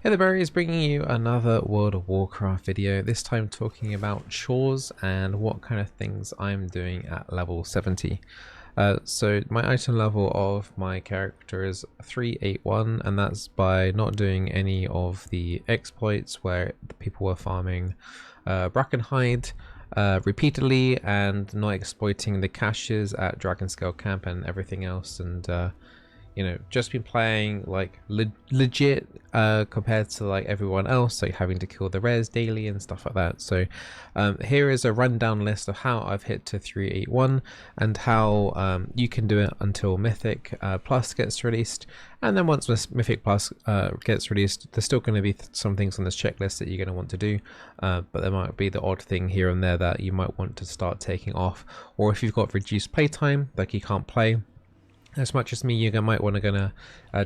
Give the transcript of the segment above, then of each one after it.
Hey there, Barry is bringing you another World of Warcraft video, this time talking about chores and what kind of things I'm doing at level 70. So my item level of my character is 381, and that's by not doing any of the exploits where the people were farming Brackenhide repeatedly and not exploiting the caches at Dragonscale Camp and everything else, and you know, just been playing like legit compared to like everyone else, like having to kill the res daily and stuff like that. So here is a rundown list of how I've hit to 381 and how you can do it until Mythic Plus gets released. And then once Mythic Plus gets released, there's still going to be some things on this checklist that you're going to want to do, but there might be the odd thing here and there that you might want to start taking off, or if you've got reduced playtime, like you can't play as much as me, you might want to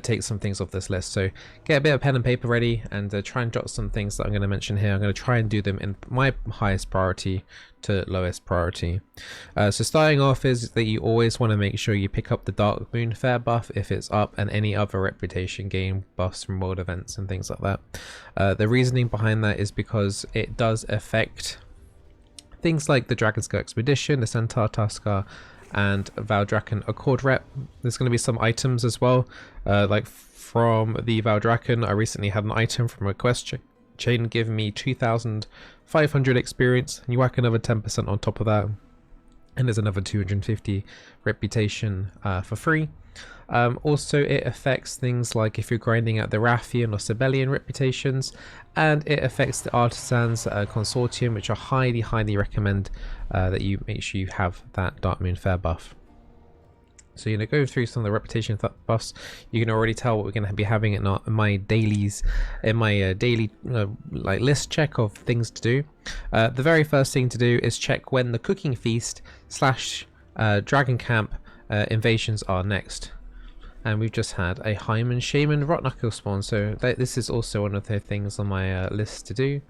take some things off this list. So get a bit of pen and paper ready and try and jot some things that I'm going to mention here. I'm going to try and do them in my highest priority to lowest priority. So starting off is that you always want to make sure you pick up the Dark Moon Fair buff if it's up, and any other reputation gain buffs from world events and things like that. The reasoning behind that is because it does affect things like the Dragonscale Expedition, the Centaur Tuskar, and Valdrakken Accord rep. There's going to be some items as well, like from the Valdrakken. I recently had an item from a quest chain giving me 2,500 experience, and you whack another 10% on top of that, and there's another 250 reputation for free. Also, it affects things like if you're grinding at the Rathian or Sibelian reputations, and it affects the Artisans Consortium, which I highly recommend that you make sure you have that Dark Moon Fair buff. So you're going to go through some of the reputation buffs. You can already tell what we're going to be having in my dailies, in my daily like list check of things to do. The very first thing to do is check when the Cooking Feast / Dragon Camp invasions are next. And we've just had a Hyman Shaman Rotknuckle spawn, so this is also one of the things on my list to do.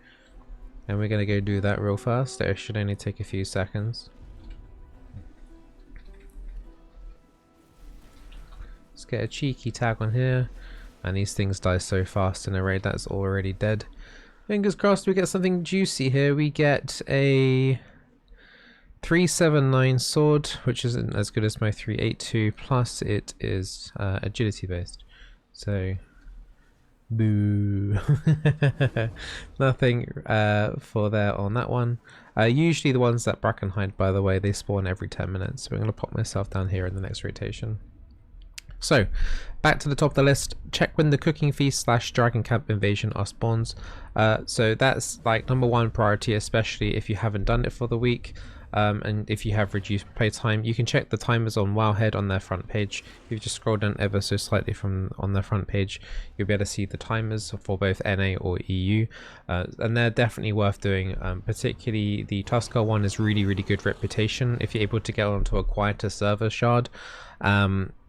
And we're going to go do that real fast. It should only take a few seconds. Let's get a cheeky tag on here. And these things die so fast in a raid that's already dead. Fingers crossed we get something juicy here. We get a 379 sword, which isn't as good as my 382, plus it is agility based. So boo. Nothing for there on that one. Usually the ones that Brackenhide, by the way, they spawn every 10 minutes, so I'm going to pop myself down here in the next rotation. So back to the top of the list, check when the Cooking Feast / Dragon Camp invasion are spawns. So that's like #1 priority, especially if you haven't done it for the week. And if you have reduced playtime, you can check the timers on Wowhead on their front page. If you just scroll down ever so slightly from on their front page, you'll be able to see the timers for both NA or EU, and they're definitely worth doing. Particularly the Tuskar one is really good reputation. If you're able to get onto a quieter server shard,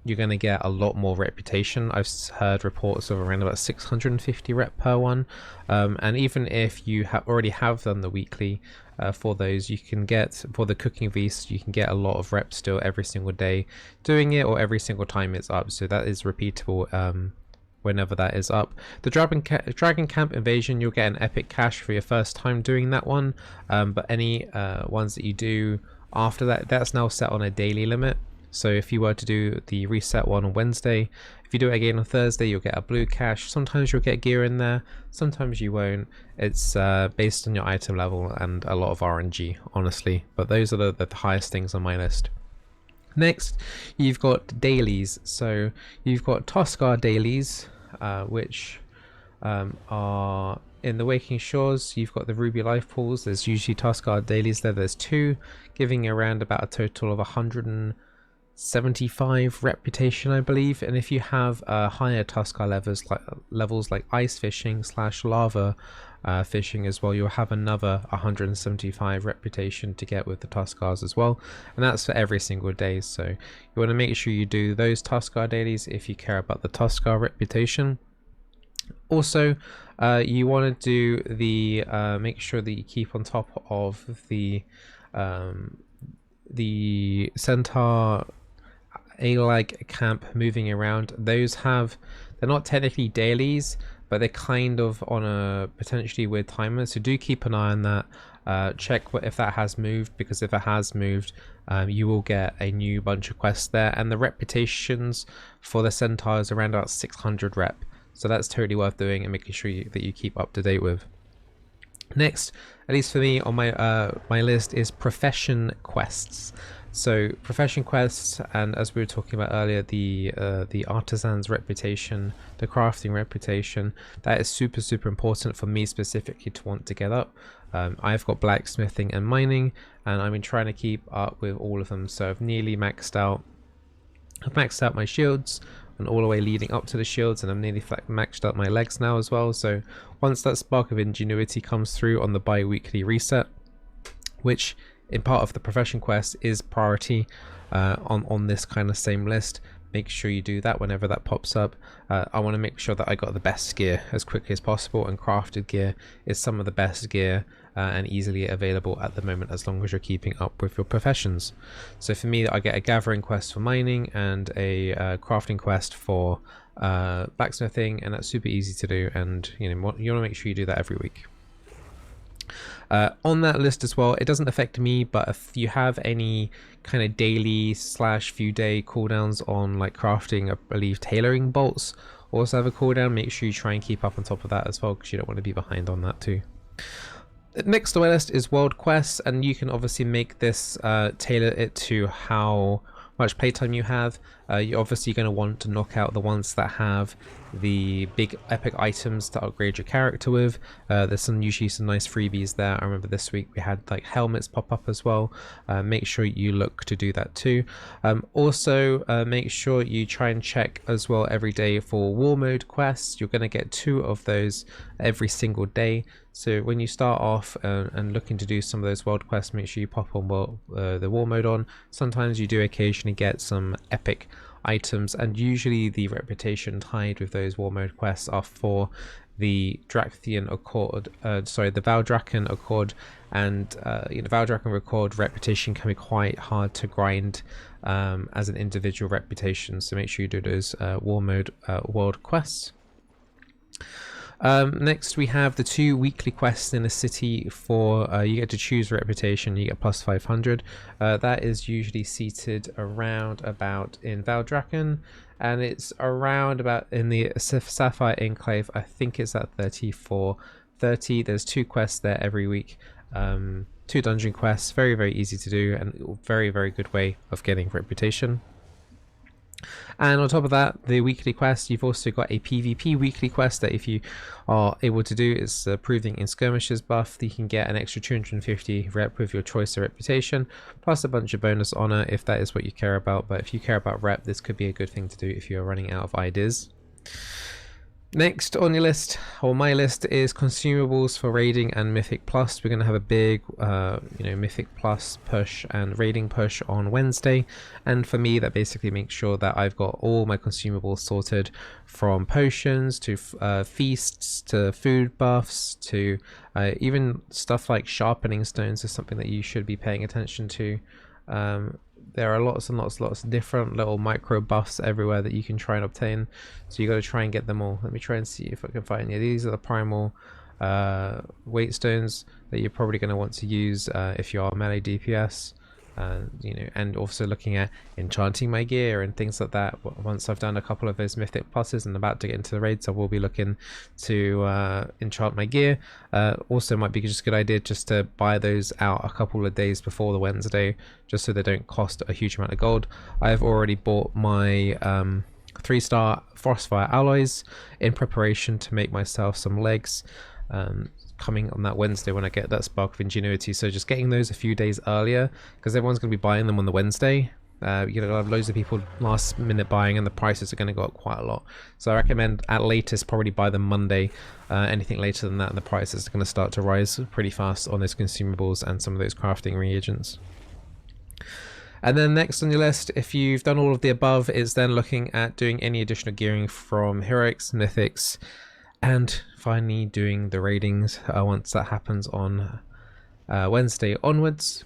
you're going to get a lot more reputation. I've heard reports of around about 650 rep per one, and even if you already have done the weekly for those, you can get, for the Cooking Feast, you can get a lot of reps still every single day doing it, or every single time it's up, so that is repeatable whenever that is up. The Dragon Camp invasion, you'll get an epic cache for your first time doing that one, but any ones that you do after that, that's now set on a daily limit. So if you were to do the reset one on Wednesday, if you do it again on Thursday, you'll get a blue cache. Sometimes you'll get gear in there, sometimes you won't. It's based on your item level and a lot of RNG, honestly. But those are the highest things on my list. Next, you've got dailies. So you've got Tuskar dailies, which are in the Waking Shores. You've got the Ruby Life Pools. There's usually Tuskar dailies there. There's 2, giving around about a total of 175 reputation, I believe. And if you have higher Tuskar levels like ice fishing / lava fishing as well, you'll have another 175 reputation to get with the Tuskars as well, and that's for every single day. So you want to make sure you do those Tuskar dailies if you care about the Tuskar reputation. Also, you want to do the make sure that you keep on top of the Centaur A-like camp moving around. Those they're not technically dailies, but they're kind of on a potentially weird timer, so do keep an eye on that. Check if that has moved, because if it has moved, you will get a new bunch of quests there, and the reputations for the centaurs around about 600 rep, so that's totally worth doing and making sure that you keep up to date with. Next, at least for me on my my list, is profession quests. So profession quests, and as we were talking about earlier, the artisan's reputation, the crafting reputation, that is super important for me specifically to want to get up. I've got blacksmithing and mining, and I've been trying to keep up with all of them, so I've nearly maxed out. I've maxed out my shields and all the way leading up to the shields, and I'm nearly maxed out my legs now as well. So once that spark of ingenuity comes through on the bi-weekly reset, which in part of the profession quest is priority on this kind of same list, make sure you do that whenever that pops up. I want to make sure that I got the best gear as quickly as possible, and crafted gear is some of the best gear and easily available at the moment, as long as you're keeping up with your professions. So for me, I get a gathering quest for mining and a crafting quest for blacksmithing, and that's super easy to do, and you want to make sure you do that every week. On that list as well, it doesn't affect me, but if you have any kind of daily / few day cooldowns on like crafting, I believe tailoring bolts also have a cooldown, make sure you try and keep up on top of that as well, because you don't want to be behind on that too. Next on my list is world quests, and you can obviously make this tailor it to how much playtime you have. You're obviously going to want to knock out the ones that have the big epic items to upgrade your character with. There's usually some nice freebies there. I remember this week we had like helmets pop up as well. Make sure you look to do that too. Also make sure you try and check as well every day for war mode quests. You're going to get 2 of those every single day. So when you start off and looking to do some of those world quests, make sure you pop on the war mode on. Sometimes you do occasionally get some epic items, and usually the reputation tied with those war mode quests are for the Drakthian Accord, the Valdrakken Accord, and Valdrakken Accord reputation can be quite hard to grind as an individual reputation, so make sure you do those war mode world quests. Next we have the 2 weekly quests in a city for you get to choose reputation, you get plus 500. That is usually seated around about in Valdrakken, and it's around about in the Sapphire Enclave. I think it's at 3430. There's 2 quests there every week, 2 dungeon quests, very easy to do, and very good way of getting reputation. And on top of that, the weekly quest, you've also got a PvP weekly quest that if you are able to do, is proving in skirmishes buff. You can get an extra 250 rep with your choice of reputation, plus a bunch of bonus honor if that is what you care about. But if you care about rep, this could be a good thing to do if you're running out of ideas. Next on your list, or my list, is consumables for raiding and Mythic Plus. We're going to have a big Mythic Plus push and raiding push on Wednesday, and for me that basically makes sure that I've got all my consumables sorted, from potions to feasts to food buffs to even stuff like sharpening stones is something that you should be paying attention to. There are lots and lots of different little micro buffs everywhere that you can try and obtain, so you got to try and get them all. Let me try and see if I can find any. These are the primal weight stones that you're probably going to want to use if you are melee DPS, and also looking at enchanting my gear and things like that. Once I've done a couple of those mythic pluses and about to get into the raids, I will be looking to enchant my gear. Also might be just a good idea just to buy those out a couple of days before the Wednesday, just so they don't cost a huge amount of gold. I've already bought my 3-star Frostfire alloys in preparation to make myself some legs coming on that Wednesday when I get that spark of ingenuity. So just getting those a few days earlier, because everyone's going to be buying them on the Wednesday. You're going to have loads of people last minute buying, and the prices are going to go up quite a lot. So I recommend at latest probably buy them Monday. Anything later than that, and the prices are going to start to rise pretty fast on those consumables and some of those crafting reagents. And then next on your list, if you've done all of the above, is then looking at doing any additional gearing from heroics, mythics, and finally doing the raidings once that happens on Wednesday onwards.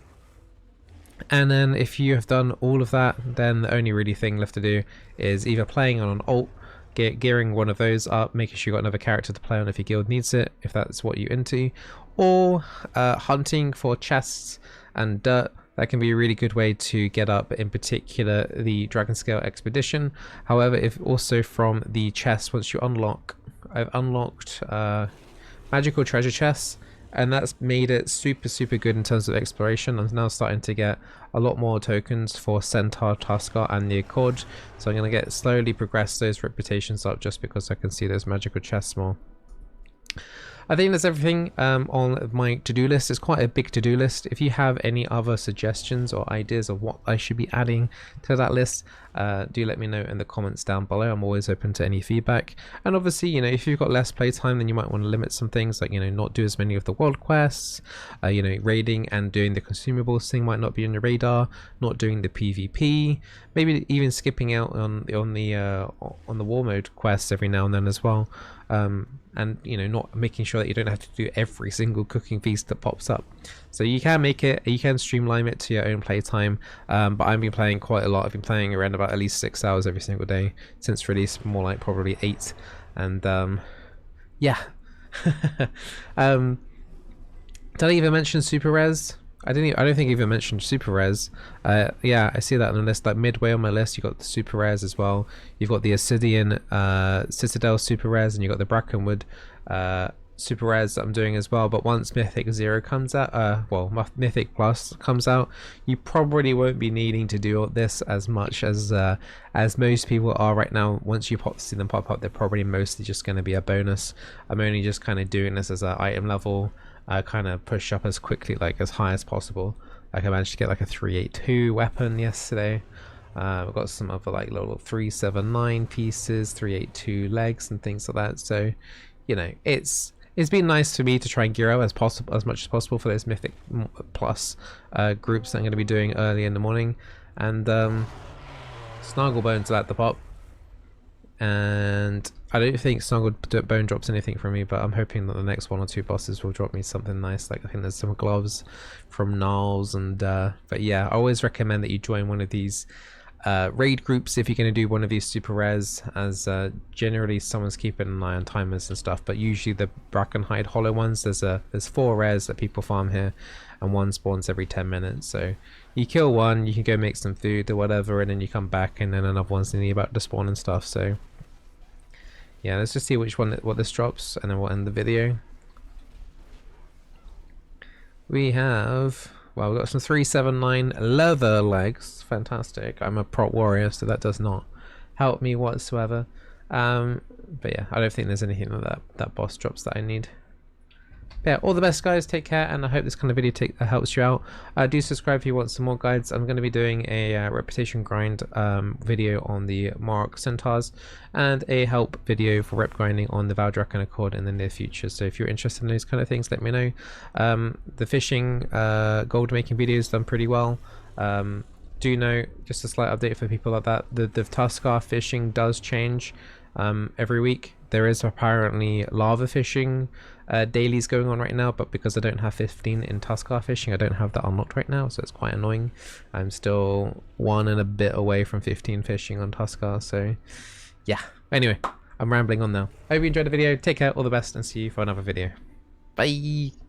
And then if you have done all of that, then the only really thing left to do is either playing on an alt gearing one of those up, making sure you got another character to play on if your guild needs it, if that's what you're into, or hunting for chests and dirt. That can be a really good way to get up, in particular the Dragon Scale Expedition. However, if also from the chests, once you unlock, I've unlocked magical treasure chests, and that's made it super good in terms of exploration. I'm now starting to get a lot more tokens for Centaur, Tuskar and the Accord, so I'm going to slowly progress those reputations up just because I can see those magical chests more. I think that's everything on my to-do list. It's quite a big to-do list. If you have any other suggestions or ideas of what I should be adding to that list, do let me know in the comments down below. I'm always open to any feedback. And obviously, you know, if you've got less playtime, then you might want to limit some things, like, you know, not do as many of the world quests. You know, raiding and doing the consumables thing might not be on your radar. Not doing the PvP. Maybe even skipping out on the war mode quests every now and then as well. And you know, not making sure that you don't have to do every single cooking feast that pops up. So you can make it, you can streamline it to your own playtime, but I've been playing quite a lot. I've been playing around about at least 6 hours every single day since release, more like probably 8. And yeah. Did I even mention super res? I don't think I even mentioned super res. Yeah, I see that on the list. Like midway on my list, you got the super res as well. You've got the Ascidian Citadel super res, and you got the Brackenwood super res that I'm doing as well. But once Mythic 0 comes out, well, Mythic Plus comes out, you probably won't be needing to do this as much as most people are right now. Once you see them pop up, they're probably mostly just going to be a bonus. I'm only just kind of doing this as an item level. Kind of push up as quickly, like as high as possible. Like I managed to get like a 382 weapon yesterday. I've got some other like little 379 pieces, 382 legs and things like that. So, you know, it's been nice for me to try and gear up as much as possible for those Mythic Plus groups that I'm going to be doing early in the morning. And Snarglebone's at the pop. And I don't think Snarglebone drops anything from me, but I'm hoping that the next 1 or 2 bosses will drop me something nice. Like I think there's some gloves from Gnarls, and but yeah, I always recommend that you join one of these raid groups if you're going to do one of these super rares, as generally someone's keeping an eye on timers and stuff. But usually the Brackenhide Hollow ones, there's 4 rares that people farm here, and one spawns every 10 minutes. So you kill one, you can go make some food or whatever, and then you come back, and then another one's nearly about to spawn and stuff. So yeah, let's just see what this drops, and then we'll end the video. We have, well, we've got some 379 leather legs. Fantastic. I'm a prot warrior, so that does not help me whatsoever. But yeah, I don't think there's anything that boss drops that I need. Yeah, all the best, guys. Take care, and I hope this kind of video helps you out. Do subscribe if you want some more guides. I'm going to be doing a reputation grind video on the Mark Centaurs, and a help video for rep grinding on the Valdrak and Accord in the near future. So if you're interested in those kind of things, let me know. The fishing gold making videos done pretty well. Do know, just a slight update for people like that, the Tuskar fishing does change every week. There is apparently lava fishing dailies going on right now, but because I don't have 15 in Tuskar fishing, I don't have that unlocked right now, so it's quite annoying. I'm still 1 and a bit away from 15 fishing on Tuskar, so yeah. Anyway, I'm rambling on now. I hope you enjoyed the video. Take care, all the best, and see you for another video. Bye!